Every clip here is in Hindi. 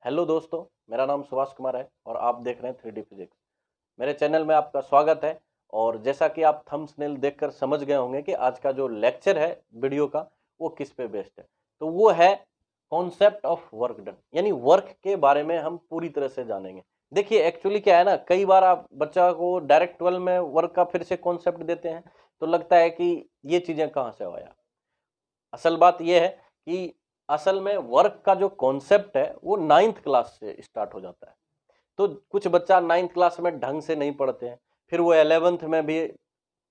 हेलो दोस्तों, मेरा नाम सुभाष कुमार है और आप देख रहे हैं 3D फिजिक्स। मेरे चैनल में आपका स्वागत है। और जैसा कि आप थंबनेल देखकर समझ गए होंगे कि आज का जो लेक्चर है वीडियो का वो किस पे बेस्ड है, तो वो है कॉन्सेप्ट ऑफ वर्क डन, यानी वर्क के बारे में हम पूरी तरह से जानेंगे। देखिए एक्चुअली क्या है ना, कई बार आप बच्चा को डायरेक्ट 12 में वर्क का फिर से कॉन्सेप्ट देते हैं तो लगता है कि ये चीजें कहाँ से आया। असल बात यह है कि असल में वर्क का जो कॉन्सेप्ट है वो 9th क्लास से स्टार्ट हो जाता है। तो कुछ बच्चा 9th क्लास में ढंग से नहीं पढ़ते हैं, फिर वो 11th में भी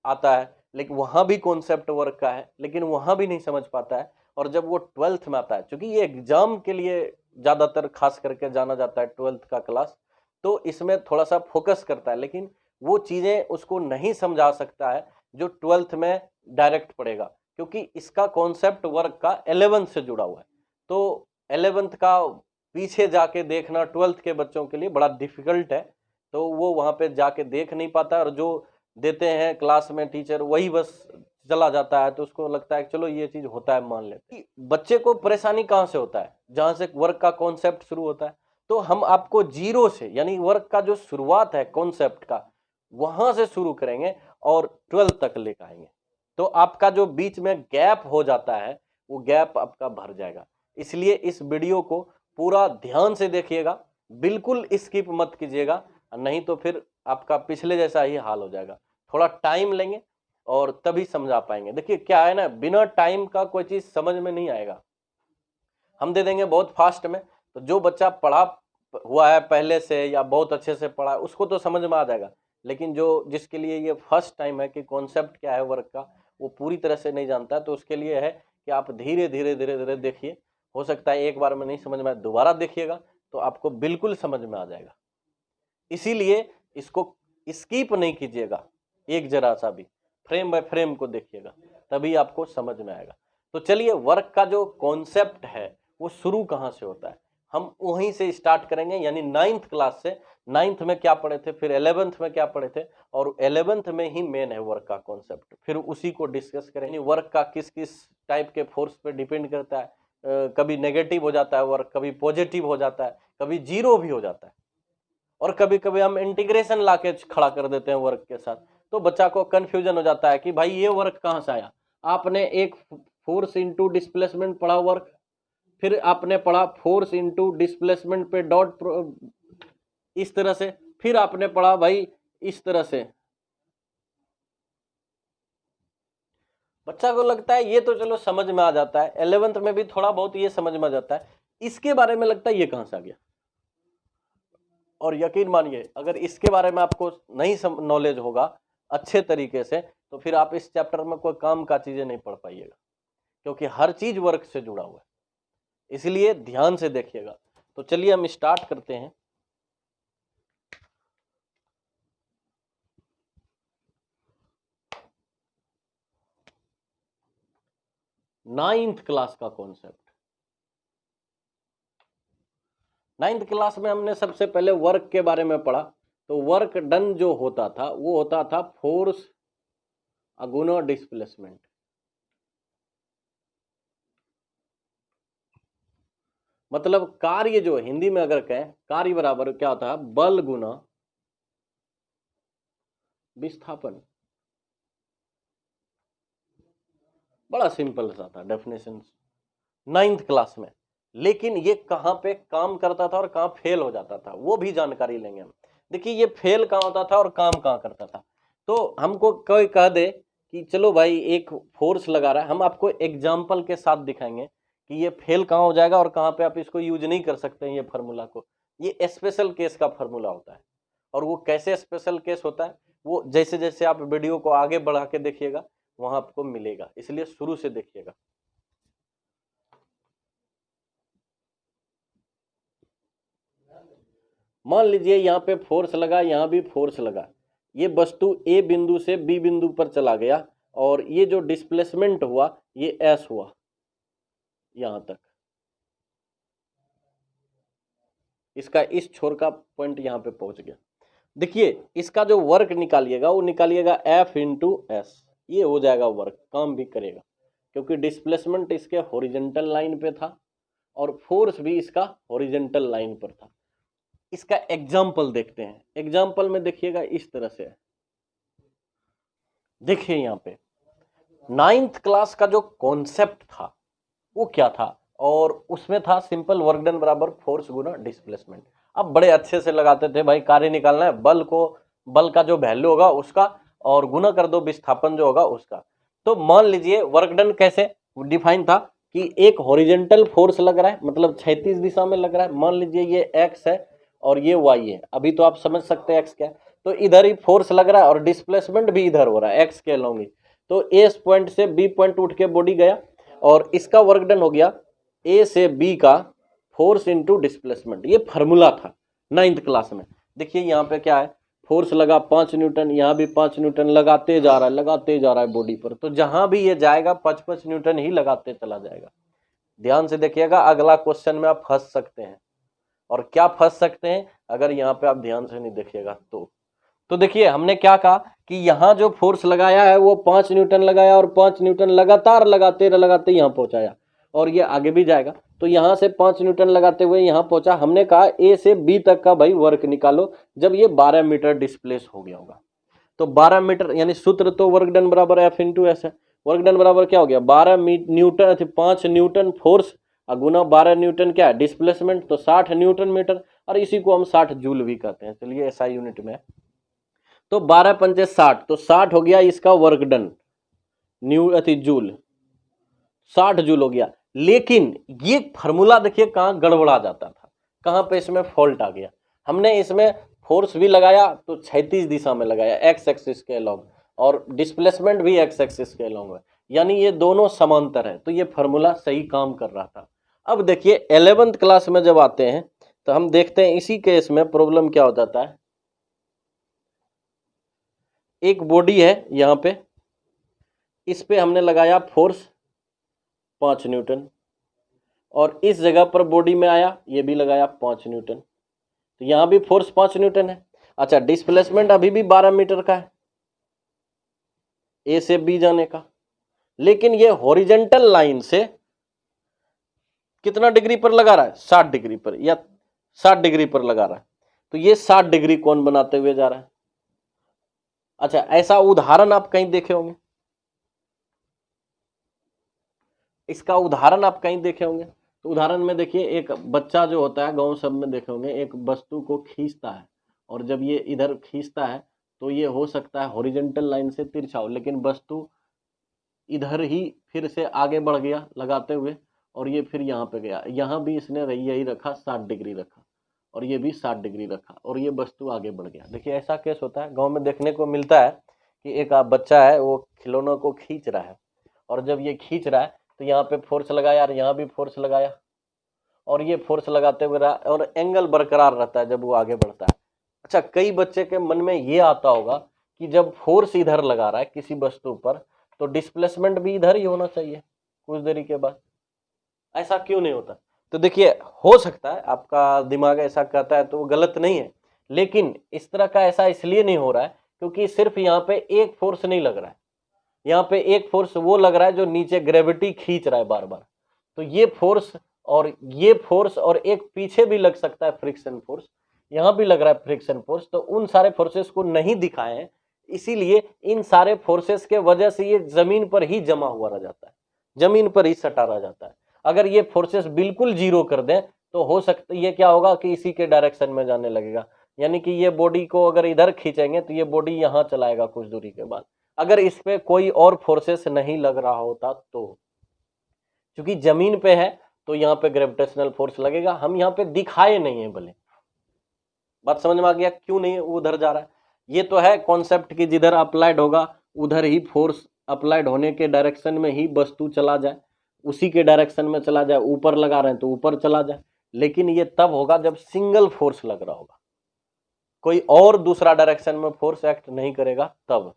आता है लेकिन वहां भी कॉन्सेप्ट वर्क का है लेकिन वहां भी नहीं समझ पाता है। और जब वो 12th में आता है, क्योंकि ये एग्जाम के लिए ज्यादातर खास करके जाना जाता है 12th का क्लास, तो इसमें थोड़ा सा फोकस करता है लेकिन वो चीजें उसको नहीं समझा सकता है जो 12th में डायरेक्ट पढ़ेगा, क्योंकि इसका कॉन्सेप्ट वर्क का 11th से जुड़ा हुआ है। तो 11th का पीछे जाके देखना 12th के बच्चों के लिए बड़ा डिफिकल्ट है, तो वो वहां पे जाके देख नहीं पाता और जो देते हैं क्लास में टीचर वही बस चला जाता है, तो उसको लगता है कि चलो ये चीज होता है मान लेते हैं। बच्चे को परेशानी कहाँ से होता है, जहां से वर्क का कॉन्सेप्ट शुरू होता है। तो हम आपको जीरो से, यानी वर्क का जो शुरुआत है कॉन्सेप्ट का, वहां से शुरू करेंगे और 12th तक लेकर आएंगे। तो आपका जो बीच में गैप हो जाता है वो गैप आपका भर जाएगा। इसलिए इस वीडियो को पूरा ध्यान से देखिएगा, बिल्कुल स्किप मत कीजिएगा, नहीं तो फिर आपका पिछले जैसा ही हाल हो जाएगा। थोड़ा टाइम लेंगे और तभी समझा पाएंगे। देखिए क्या है ना, बिना टाइम का कोई चीज समझ में नहीं आएगा। हम दे देंगे बहुत फास्ट में, तो जो बच्चा पढ़ा हुआ है पहले से या बहुत अच्छे से पढ़ा है उसको तो समझ में आ जाएगा, लेकिन जो जिसके लिए ये फर्स्ट टाइम है कि कॉन्सेप्ट क्या है वर्क का वो पूरी तरह से नहीं जानता, तो उसके लिए है कि आप धीरे धीरे धीरे धीरे देखिए। हो सकता है एक बार में नहीं समझ में आए, दोबारा देखिएगा तो आपको बिल्कुल समझ में आ जाएगा। इसीलिए इसको स्किप नहीं कीजिएगा, एक जरा सा भी फ्रेम बाय फ्रेम को देखिएगा, तभी आपको समझ में आएगा। तो चलिए, वर्क का जो कॉन्सेप्ट है वो शुरू कहाँ से होता है, हम वहीं से स्टार्ट करेंगे, यानी 9th क्लास से। 9th में क्या पढ़े थे, फिर 11th में क्या पढ़े थे, और 11th में ही मेन है वर्क का कॉन्सेप्ट, फिर उसी को डिस्कस करेंगे। वर्क का किस किस टाइप के फोर्स पे डिपेंड करता है, कभी नेगेटिव हो जाता है वर्क, कभी पॉजिटिव हो जाता है, कभी जीरो भी हो जाता है, और कभी कभी हम इंटीग्रेशन लाके खड़ा कर देते हैं वर्क के साथ। तो बच्चा को कंफ्यूजन हो जाता है कि भाई ये वर्क कहाँ से आया। आपने एक फोर्स इनटू डिस्प्लेसमेंट पढ़ा वर्क, फिर आपने पढ़ा फोर्स इनटू डिस्प्लेसमेंट पे डॉट इस तरह से, फिर आपने पढ़ा भाई इस तरह से। बच्चा को लगता है ये तो चलो समझ में आ जाता है, 11th में भी थोड़ा बहुत ये समझ में आ जाता है, इसके बारे में लगता है ये कहां से आ गया। और यकीन मानिए, अगर इसके बारे में आपको नहीं नॉलेज होगा अच्छे तरीके से, तो फिर आप इस चैप्टर में कोई काम का चीजें नहीं पढ़ पाइएगा, क्योंकि हर चीज वर्क से जुड़ा हुआ है। इसलिए ध्यान से देखिएगा। तो चलिए हम स्टार्ट करते हैं। नाइन्थ क्लास का कॉन्सेप्ट। 9th क्लास में हमने सबसे पहले वर्क के बारे में पढ़ा। तो वर्क डन जो होता था वो होता था फोर्स अगुना डिस्प्लेसमेंट। मतलब कार्य जो हिंदी में अगर कहें, कार्य बराबर क्या होता है, बल गुना विस्थापन। बड़ा सिंपल सा था डेफिनेशन 9th क्लास में। लेकिन ये कहां पे काम करता था और कहां फेल हो जाता था वो भी जानकारी लेंगे हम। देखिए ये फेल कहां होता था और काम कहां करता था। तो हमको कोई कह दे कि चलो भाई एक फोर्स लगा रहा है, हम आपको एग्जाम्पल के साथ दिखाएंगे कि ये फेल कहां हो जाएगा और कहां पे आप इसको यूज नहीं कर सकते हैं ये फार्मूला को। ये स्पेशल केस का फार्मूला होता है। और वो कैसे स्पेशल केस होता है वो जैसे जैसे आप वीडियो को आगे बढ़ा के देखिएगा वहां आपको मिलेगा, इसलिए शुरू से देखिएगा। मान लीजिए यहाँ पे फोर्स लगा, यहाँ भी फोर्स लगा, ये वस्तु ए बिंदु से बी बिंदु पर चला गया और ये जो डिस्प्लेसमेंट हुआ ये एस हुआ यहां तक। इसका इस छोर का पॉइंट यहां पे पहुंच गया। देखिए इसका जो वर्क निकालिएगा वो निकालिएगा एफ इंटू एस, ये हो जाएगा वर्क, काम भी करेगा क्योंकि डिस्प्लेसमेंट इसके हॉरिजॉन्टल लाइन पे था और फोर्स भी इसका हॉरिजॉन्टल लाइन पर था। इसका एग्जाम्पल देखते हैं। एग्जाम्पल में देखिएगा इस तरह से है, देखिए यहाँ पे 9th क्लास का जो कॉन्सेप्ट था वो क्या था, और उसमें था सिंपल वर्क डन बराबर फोर्स गुना डिस्प्लेसमेंट। अब बड़े अच्छे से लगाते थे भाई, कार्य निकालना है, बल का जो वैल्यू होगा उसका और गुना कर दो विस्थापन जो होगा उसका। तो मान लीजिए वर्क डन कैसे डिफाइन था कि एक हॉरिजॉन्टल फोर्स लग रहा है, मतलब क्षैतिज दिशा में लग रहा है। मान लीजिए ये एक्स है और ये वाई है, अभी तो आप समझ सकते हैं एक्स क्या है, तो इधर ही फोर्स लग रहा है और डिस्प्लेसमेंट भी इधर हो रहा है एक्स के अलोंग ही। तो ए पॉइंट से बी पॉइंट उठ के बॉडी गया और इसका वर्क डन हो गया ए से बी का फोर्स इनटू डिस्प्लेसमेंट। ये फार्मूला था 9th क्लास में। देखिए यहाँ पे क्या है, फोर्स लगा 5 न्यूटन, यहाँ भी 5 न्यूटन, लगाते जा रहा है बॉडी पर। तो जहां भी ये जाएगा 5-5 न्यूटन ही लगाते चला जाएगा। ध्यान से देखिएगा, अगला क्वेश्चन में आप फंस सकते हैं। और क्या फंस सकते हैं अगर यहाँ पे आप ध्यान से नहीं देखिएगा तो देखिए हमने क्या कहा कि यहाँ जो फोर्स लगाया है वो 5 न्यूटन लगाया और 5 न्यूटन लगातार लगाते यहाँ पहुंचाया और ये आगे भी जाएगा। तो यहाँ से 5 न्यूटन लगाते हुए यहाँ पहुंचा। हमने कहा ए से बी तक का भाई वर्क निकालो जब ये 12 मीटर डिस्प्लेस हो गया होगा। तो 12 मीटर यानी सूत्र तो वर्क डन बराबर एफ इंटू एस है। वर्क डन बराबर क्या हो गया 12 न्यूटन 5 न्यूटन फोर्स गुना 12 न्यूटन क्या है डिस्प्लेसमेंट, तो 60 न्यूटन मीटर, और इसी को हम 60 जूल भी कहते हैं। चलिए एसआई यूनिट में, तो 12 पंचे 60, तो 60 हो गया इसका वर्क डन जूल, 60 जूल हो गया। लेकिन ये फार्मूला देखिए कहाँ गड़बड़ा जाता था, कहाँ पे इसमें फॉल्ट आ गया। हमने इसमें फोर्स भी लगाया तो क्षैतिज दिशा में लगाया एक्स एक्सिस के अलोंग, और डिस्प्लेसमेंट भी एक्स एक्सिस के अलोंग है, यानी ये दोनों समांतर है। तो ये फार्मूला सही काम कर रहा था। अब देखिए 11th क्लास में जब आते हैं तो हम देखते हैं इसी केस में प्रॉब्लम क्या हो जाता है। एक बॉडी है यहाँ पे, इस पे हमने लगाया फोर्स 5 न्यूटन, और इस जगह पर बॉडी में आया ये भी लगाया 5 न्यूटन, तो यहाँ भी फोर्स 5 न्यूटन है। अच्छा, डिस्प्लेसमेंट अभी भी 12 मीटर का है ए से बी जाने का, लेकिन ये हॉरिजॉन्टल लाइन से कितना डिग्री पर लगा रहा है 60 डिग्री पर, या 60 डिग्री पर लगा रहा है। तो ये 60 डिग्री कोण बनाते हुए जा रहा है। अच्छा, ऐसा उदाहरण आप कहीं देखे होंगे, इसका उदाहरण आप कहीं देखे होंगे। तो उदाहरण में देखिए एक बच्चा जो होता है गांव सब में देखे होंगे, एक वस्तु को खींचता है, और जब ये इधर खींचता है तो ये हो सकता है हॉरिजॉन्टल लाइन से तिरछा हो, लेकिन वस्तु इधर ही फिर से आगे बढ़ गया लगाते हुए, और ये फिर यहाँ पे गया। यहाँ भी इसने यही रखा 60 डिग्री रखा, और ये भी 60 डिग्री रखा, और ये वस्तु आगे बढ़ गया। देखिए ऐसा केस होता है गांव में देखने को मिलता है कि एक बच्चा है वो खिलौनों को खींच रहा है, और जब ये खींच रहा है तो यहाँ पे फोर्स लगाया और यहाँ भी फोर्स लगाया, और ये फोर्स लगाते हुए रहा, और एंगल बरकरार रहता है जब वो आगे बढ़ता है। अच्छा, कई बच्चे के मन में ये आता होगा कि जब फोर्स इधर लगा रहा है किसी वस्तु पर तो डिस्प्लेसमेंट भी इधर ही होना चाहिए कुछ देरी के बाद, ऐसा क्यों नहीं होता। तो देखिए हो सकता है आपका दिमाग ऐसा कहता है तो वो गलत नहीं है, लेकिन इस तरह का ऐसा इसलिए नहीं हो रहा है क्योंकि सिर्फ यहाँ पे एक फोर्स नहीं लग रहा है, यहाँ पे एक फोर्स वो लग रहा है जो नीचे ग्रेविटी खींच रहा है बार बार। तो ये फोर्स और एक पीछे भी लग सकता है फ्रिक्शन फोर्स, यहाँ भी लग रहा है फ्रिक्शन फोर्स। तो उन सारे फोर्सेस को नहीं दिखाए हैं, इसीलिए इन सारे फोर्सेस के वजह से ये जमीन पर ही जमा हुआ रह जाता है, जमीन पर ही सटा रह जाता है। अगर ये फोर्सेस बिल्कुल जीरो कर दें तो हो सकता है ये क्या होगा कि इसी के डायरेक्शन में जाने लगेगा, यानी कि ये बॉडी को अगर इधर खींचेंगे तो ये बॉडी यहाँ चलाएगा कुछ दूरी के बाद, अगर इस पे कोई और फोर्सेस नहीं लग रहा होता तो। क्योंकि जमीन पे है तो यहाँ पे ग्रेविटेशनल फोर्स लगेगा, हम यहाँ पे दिखाए नहीं है भले। बात समझ में आ गया क्यों नहीं उधर जा रहा है। ये तो है कॉन्सेप्ट कि जिधर अप्लाइड होगा उधर ही फोर्स अप्लाइड होने के डायरेक्शन में ही वस्तु चला जाए, उसी के डायरेक्शन में चला जाए। ऊपर लगा रहे हैं तो ऊपर चला जाए, लेकिन ये तब होगा जब सिंगल फोर्स लग रहा होगा, कोई और दूसरा डायरेक्शन में फोर्स एक्ट नहीं करेगा तब।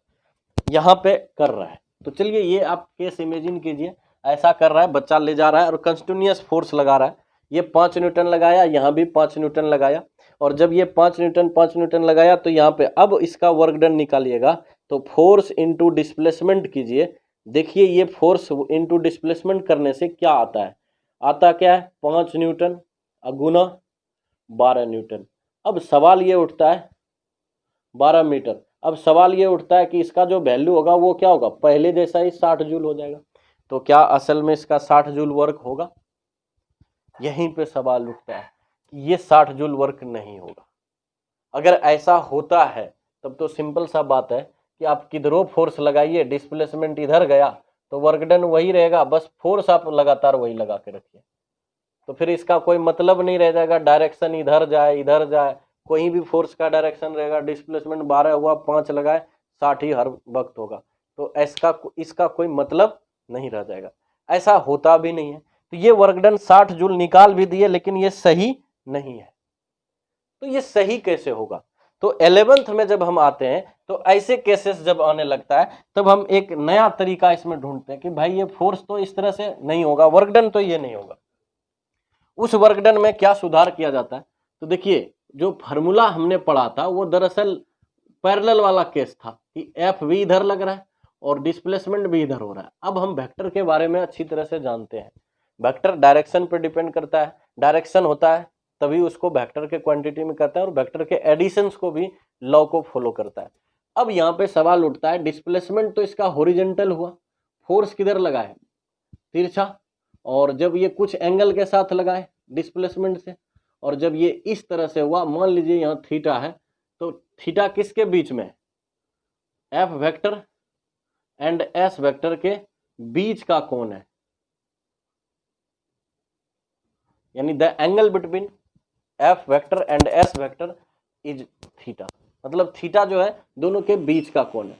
यहाँ पे कर रहा है तो चलिए ये आप केस इमेजिन कीजिए, ऐसा कर रहा है बच्चा ले जा रहा है और कंटिन्यूअस फोर्स लगा रहा है। ये 5 न्यूटन लगाया, यहाँ भी 5 न्यूटन लगाया, और जब ये 5 न्यूटन लगाया तो यहाँ पे अब इसका वर्क डन निकालिएगा तो फोर्स इनटू डिस्प्लेसमेंट कीजिए। देखिए ये फोर्स इनटू डिस्प्लेसमेंट करने से क्या आता है, आता क्या है 5 न्यूटन गुना 12 न्यूटन। अब सवाल ये उठता है 12 मीटर। अब सवाल ये उठता है कि इसका जो वैल्यू होगा वो क्या होगा, पहले जैसा ही 60 जूल हो जाएगा। तो क्या असल में इसका 60 जूल वर्क होगा? यहीं पे सवाल उठता है कि ये 60 जूल वर्क नहीं होगा। अगर ऐसा होता है तब तो सिंपल सा बात है कि आप किधरों फोर्स लगाइए, डिस्प्लेसमेंट इधर गया तो वर्क डन वही रहेगा, बस फोर्स आप लगातार वही लगा के रखिए। तो फिर इसका कोई मतलब नहीं रह जाएगा, डायरेक्शन इधर जाए, कोई भी फोर्स का डायरेक्शन रहेगा, डिस्प्लेसमेंट 12 हुआ 5 लगाए 60 ही हर वक्त होगा। तो इसका कोई मतलब नहीं रह जाएगा। ऐसा होता भी नहीं है। तो ये वर्क डन 60 जूल निकाल भी दिए लेकिन ये सही नहीं है। तो ये सही कैसे होगा? तो 11th में जब हम आते हैं तो ऐसे केसेस जब आने लगता है तब हम एक नया तरीका इसमें ढूंढते हैं कि भाई ये फोर्स तो इस तरह से नहीं होगा, वर्क डन तो ये नहीं होगा। उस वर्क डन में क्या सुधार किया जाता है? तो देखिए जो फार्मूला हमने पढ़ा था वो दरअसल पैरेलल वाला केस था कि एफ भी इधर लग रहा है और डिस्प्लेसमेंट भी इधर हो रहा है। अब हम वेक्टर के बारे में अच्छी तरह से जानते हैं। वेक्टर डायरेक्शन पर डिपेंड करता है, डायरेक्शन होता है तभी उसको वेक्टर के क्वांटिटी में करता है और वेक्टर के एडिशंस को भी लॉ को फॉलो करता है। अब यहाँ पे सवाल उठता है डिस्प्लेसमेंट तो इसका हॉरिजॉन्टल हुआ, फोर्स किधर लगा है तिरछा, और जब ये कुछ एंगल के साथ लगाए डिस्प्लेसमेंट से, और जब ये इस तरह से हुआ, मान लीजिए यहाँ थीटा है, तो थीटा किसके बीच में? F vector and S vector के बीच का कोण है, यानी the angle between F vector and S vector is theta. मतलब थीटा जो है दोनों के बीच का कोण है।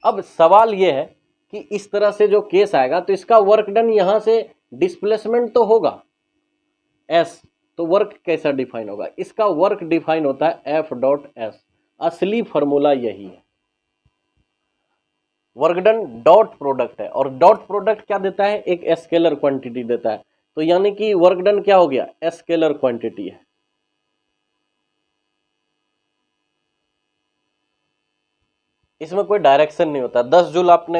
अब सवाल यह है कि इस तरह से जो केस आएगा तो इसका वर्क डन यहां से डिस्प्लेसमेंट तो होगा एस, तो वर्क कैसा डिफाइन होगा? इसका वर्क डिफाइन होता है एफ डॉट एस। असली फॉर्मूला यही है। वर्क डन डॉट प्रोडक्ट है और डॉट प्रोडक्ट क्या देता है? एक स्केलर क्वांटिटी देता है। तो यानी कि वर्क डन क्या हो गया? स्केलर क्वांटिटी है। इसमें कोई डायरेक्शन नहीं होता। 10 जूल आपने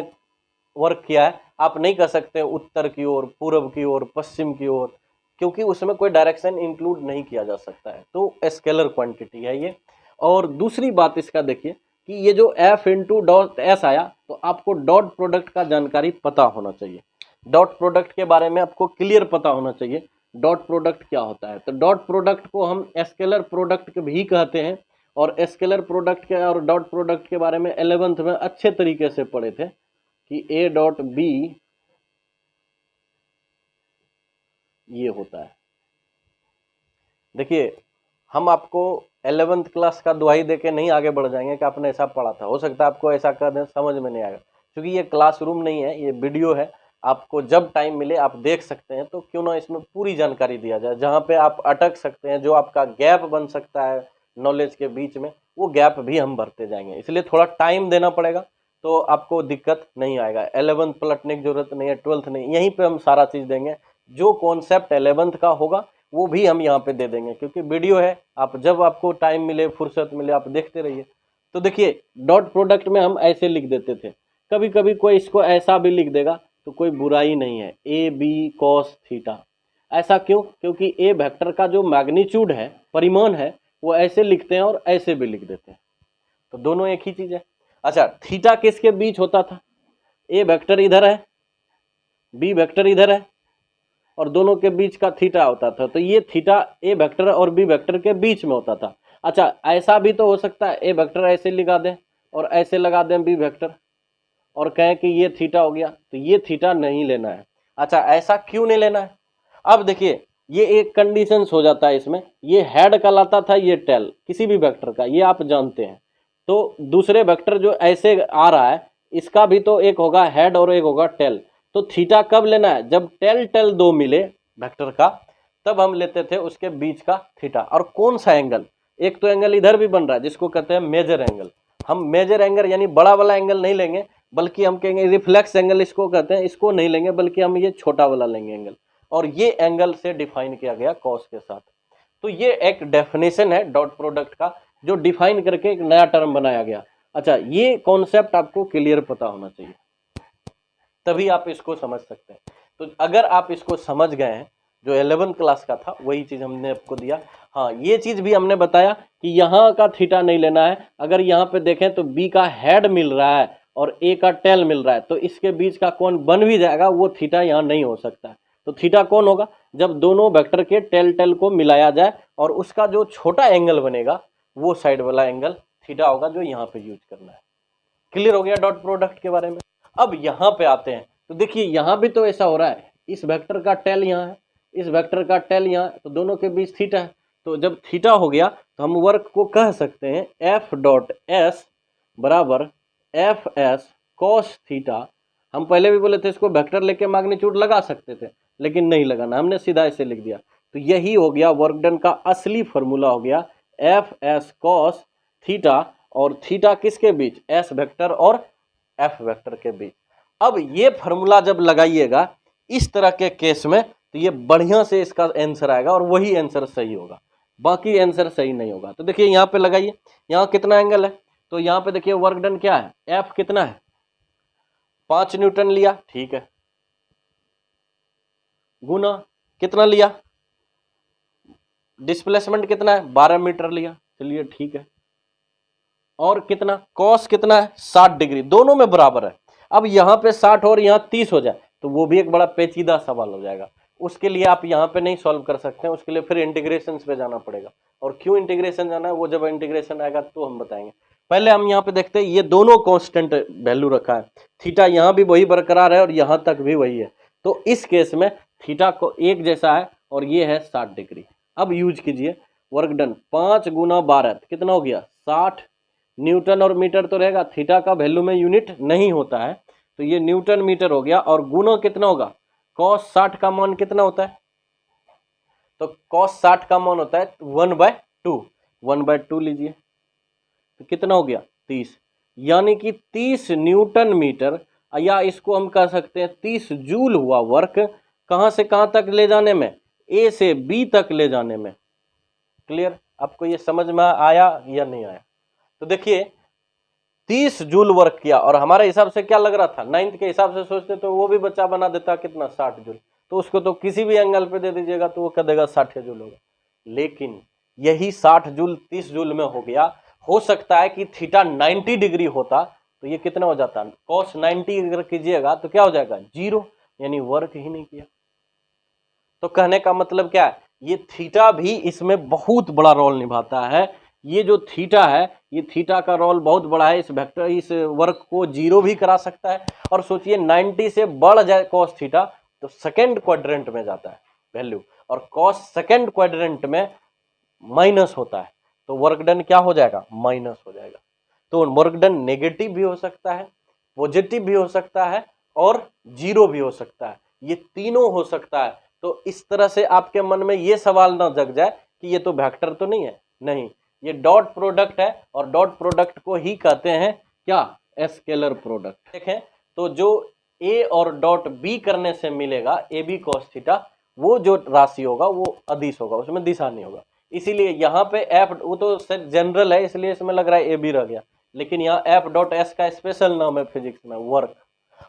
वर्क किया है, आप नहीं कर सकते उत्तर की ओर, पूर्व की ओर, पश्चिम की ओर, क्योंकि उसमें कोई डायरेक्शन इंक्लूड नहीं किया जा सकता है। तो स्केलर क्वांटिटी है ये। और दूसरी बात इसका देखिए कि ये जो एफ इंटू डॉट एस आया तो आपको डॉट प्रोडक्ट का जानकारी पता होना चाहिए। डॉट प्रोडक्ट के बारे में आपको क्लियर पता होना चाहिए डॉट प्रोडक्ट क्या होता है। तो डॉट प्रोडक्ट को हम स्केलर प्रोडक्ट भी कहते हैं और स्केलर प्रोडक्ट के और डॉट प्रोडक्ट के बारे में 11th में अच्छे तरीके से पढ़े थे कि ए डॉट बी ये होता है। देखिए हम आपको 11th क्लास का दुहाई देके नहीं आगे बढ़ जाएंगे कि आपने ऐसा पढ़ा था। हो सकता है आपको ऐसा कर दें, समझ में नहीं आएगा, क्योंकि ये क्लासरूम नहीं है, ये वीडियो है। आपको जब टाइम मिले आप देख सकते हैं। तो क्यों ना इसमें पूरी जानकारी दिया जाए, जहाँ पे आप अटक सकते हैं, जो आपका गैप बन सकता है नॉलेज के बीच में, वो गैप भी हम भरते जाएंगे। इसलिए थोड़ा टाइम देना पड़ेगा तो आपको दिक्कत नहीं आएगा। 11th पलटने की जरूरत नहीं है, 12th नहीं, यहीं पे हम सारा चीज़ देंगे। जो कॉन्सेप्ट 11th का होगा वो भी हम यहाँ पे दे देंगे, क्योंकि वीडियो है। आप जब आपको टाइम मिले, फुर्सत मिले, आप देखते रहिए। तो देखिए डॉट प्रोडक्ट में हम ऐसे लिख देते थे, कभी कभी कोई इसको ऐसा भी लिख देगा तो कोई बुराई नहीं है, ए बी कॉस थीटा। ऐसा क्यों? क्योंकि ए वेक्टर का जो मैग्नीट्यूड है, परिमाण है, वो ऐसे लिखते हैं और ऐसे भी लिख देते हैं। तो दोनों एक ही चीज है। अच्छा, थीटा किसके बीच होता था? ए वेक्टर इधर है, बी वेक्टर इधर है, और दोनों के बीच का थीटा होता था। तो ये थीटा ए वेक्टर और बी वेक्टर के बीच में होता था। अच्छा, ऐसा भी तो हो सकता है ए वेक्टर ऐसे लगा दें और ऐसे लगा दें बी वेक्टर और कहें कि ये थीटा हो गया, तो ये थीटा नहीं लेना है। अच्छा, ऐसा क्यों नहीं लेना है? अब देखिए ये एक कंडीशंस हो जाता है इसमें। ये हेड कहलाता था, ये टेल किसी भी वेक्टर का, ये आप जानते हैं। तो दूसरे वेक्टर जो ऐसे आ रहा है इसका भी तो एक होगा हेड और एक होगा टेल। तो थीटा कब लेना है? जब टेल टेल दो मिले वेक्टर का, तब हम लेते थे उसके बीच का थीटा। और कौन सा एंगल? एक तो एंगल इधर भी बन रहा है जिसको कहते हैं मेजर एंगल। हम मेजर एंगल यानी बड़ा वाला एंगल नहीं लेंगे, बल्कि हम कहेंगे रिफ्लेक्स एंगल इसको कहते हैं, इसको नहीं लेंगे बल्कि हम ये छोटा वाला लेंगे एंगल। और ये एंगल से डिफाइन किया गया कॉस के साथ। तो ये एक डेफिनेशन है डॉट प्रोडक्ट का, जो डिफाइन करके एक नया टर्म बनाया गया। अच्छा, ये कॉन्सेप्ट आपको क्लियर पता होना चाहिए। तभी आप इसको समझ सकते हैं। तो अगर आप इसको समझ गए हैं, जो 11th क्लास का था वही चीज़ हमने आपको दिया। हाँ, ये चीज़ भी हमने बताया कि यहाँ का थीटा नहीं लेना है। अगर यहाँ पे देखें तो बी का हेड मिल रहा है और ए का टेल मिल रहा है, तो इसके बीच का कोण बन भी जाएगा, वो थीटा यहाँ नहीं हो सकता है। तो थीटा कौन होगा? जब दोनों वेक्टर के टेल टेल को मिलाया जाए और उसका जो छोटा एंगल बनेगा वो साइड वाला एंगल थीटा होगा, जो यहाँ पे यूज करना है। क्लियर हो गया डॉट प्रोडक्ट के बारे में। अब यहाँ पे आते हैं तो देखिए यहाँ भी तो ऐसा हो रहा है, इस वेक्टर का टेल यहाँ है, इस वेक्टर का टेल यहाँ है, तो दोनों के बीच थीटा है। तो जब थीटा हो गया तो हम वर्क को कह सकते हैं एफ डॉट एस बराबर एफ एस कॉस थीटा। हम पहले भी बोले थे इसको वेक्टर लेके मैग्नीट्यूड लगा सकते थे, लेकिन नहीं लगाना, हमने सीधा ऐसे लिख दिया। तो यही हो गया वर्क डन का असली फॉर्मूला, हो गया एफ एस कॉस थीटा, और थीटा किसके बीच? एस वेक्टर और एफ वेक्टर के बीच। अब ये फॉर्मूला जब लगाइएगा इस तरह के केस में तो ये बढ़िया से इसका आंसर आएगा और वही आंसर सही होगा, बाकी आंसर सही नहीं होगा। तो देखिए यहाँ पे लगाइए, यहाँ कितना एंगल है, तो यहाँ पे देखिए वर्क डन क्या है, एफ कितना है, 5 न्यूटन लिया, ठीक है, गुना कितना लिया, डिस्प्लेसमेंट कितना है, 12 मीटर लिया, चलिए ठीक है, और कितना कॉस कितना है, 60 डिग्री, दोनों में बराबर है। अब यहाँ पे 60 और यहाँ 30 हो जाए तो वो भी एक बड़ा पेचीदा सवाल हो जाएगा। उसके लिए आप यहाँ पे नहीं सॉल्व कर सकते हैं, उसके लिए फिर इंटीग्रेशन पे जाना पड़ेगा। और क्यों इंटीग्रेशन जाना है वो जब इंटीग्रेशन आएगा तो हम बताएंगे। पहले हम यहाँ पे देखते हैं, ये दोनों कांस्टेंट वैल्यू रखा है, थीटा यहाँ भी वही बरकरार है और यहाँ तक भी वही है। तो इस केस में थीटा को एक जैसा है और ये है 60 डिग्री। अब यूज कीजिए वर्क डन, 5 गुना 12 कितना हो गया, 60। न्यूटन और मीटर तो रहेगा, थीटा का वैल्यू में यूनिट नहीं होता है, तो ये न्यूटन मीटर हो गया। और गुना कितना होगा, कॉस 60 का मान कितना होता है, तो कॉस 60 का मान होता है 1/2, 1/2 लीजिए, तो कितना हो गया 30, यानी कि 30 न्यूटन मीटर, या इसको हम कह सकते हैं 30 जूल हुआ वर्क, कहां से कहां तक ले जाने में, ए से बी तक ले जाने में। क्लियर? आपको ये समझ में आया या नहीं आया? तो देखिए 30 जूल वर्क किया, और हमारे हिसाब से क्या लग रहा था, 9th के हिसाब से सोचते तो वो भी बच्चा बना देता कितना, 60 जूल, तो उसको तो किसी भी एंगल पे दे दीजिएगा तो वो कह देगा 60 जूल होगा। लेकिन यही 60 जूल 30 जूल में हो गया। हो सकता है कि थीटा 90 डिग्री होता तो ये कितना हो जाता, कॉस 90 अगर कीजिएगा तो क्या हो जाएगा, 0, यानी वर्क ही नहीं किया। तो कहने का मतलब क्या है, ये थीटा भी इसमें बहुत बड़ा रोल निभाता है। ये जो थीटा है, ये थीटा का रोल बहुत बड़ा है, इस वेक्टर इस वर्क को 0 भी करा सकता है। और सोचिए 90 से बढ़ जाए कॉस थीटा तो सेकेंड क्वाड्रेंट में जाता है वैल्यू, और कॉस सेकेंड क्वाड्रेंट में माइनस होता है, तो वर्क डन क्या हो जाएगा, माइनस हो जाएगा। तो वर्क डन नेगेटिव भी हो सकता है, पॉजिटिव भी हो सकता है और 0 भी हो सकता है, ये तीनों हो सकता है। तो इस तरह से आपके मन में ये सवाल ना जग जाए कि ये तो वेक्टर तो नहीं है, नहीं, ये डॉट प्रोडक्ट है, और डॉट प्रोडक्ट को ही कहते हैं क्या, स्केलर प्रोडक्ट। देखें तो जो ए और डॉट बी करने से मिलेगा ए बी कॉस थीटा, वो जो राशि होगा वो अदिश होगा, उसमें दिशा नहीं होगा। इसीलिए यहाँ पे एफ, वो तो जनरल है इसलिए इसमें लग रहा है ए बी रह गया, लेकिन यहाँ एफ डॉट एस का स्पेशल नाम है फिजिक्स में, वर्क,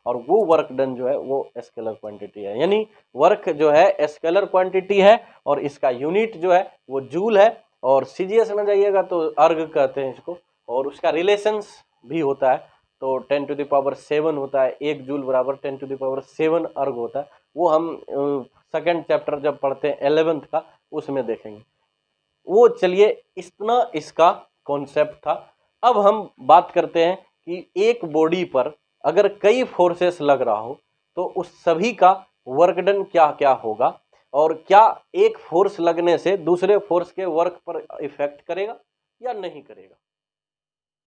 और वो वर्क डन जो है वो स्केलर क्वांटिटी है। यानी वर्क जो है स्केलर क्वांटिटी है और इसका यूनिट जो है वो जूल है, और सीजीएस में जाइएगा तो अर्ग कहते हैं इसको, और उसका रिलेशंस भी होता है, तो 10⁻7 होता है, 1 जूल बराबर 10⁻7 अर्ग होता है। वो हम सेकेंड चैप्टर जब पढ़ते हैं 11th का उसमें देखेंगे वो। चलिए इतना इसका कॉन्सेप्ट था। अब हम बात करते हैं कि एक बॉडी पर अगर कई फोर्सेस लग रहा हो तो उस सभी का वर्क डन क्या क्या होगा, और क्या एक फोर्स लगने से दूसरे फोर्स के वर्क पर इफेक्ट करेगा या नहीं करेगा।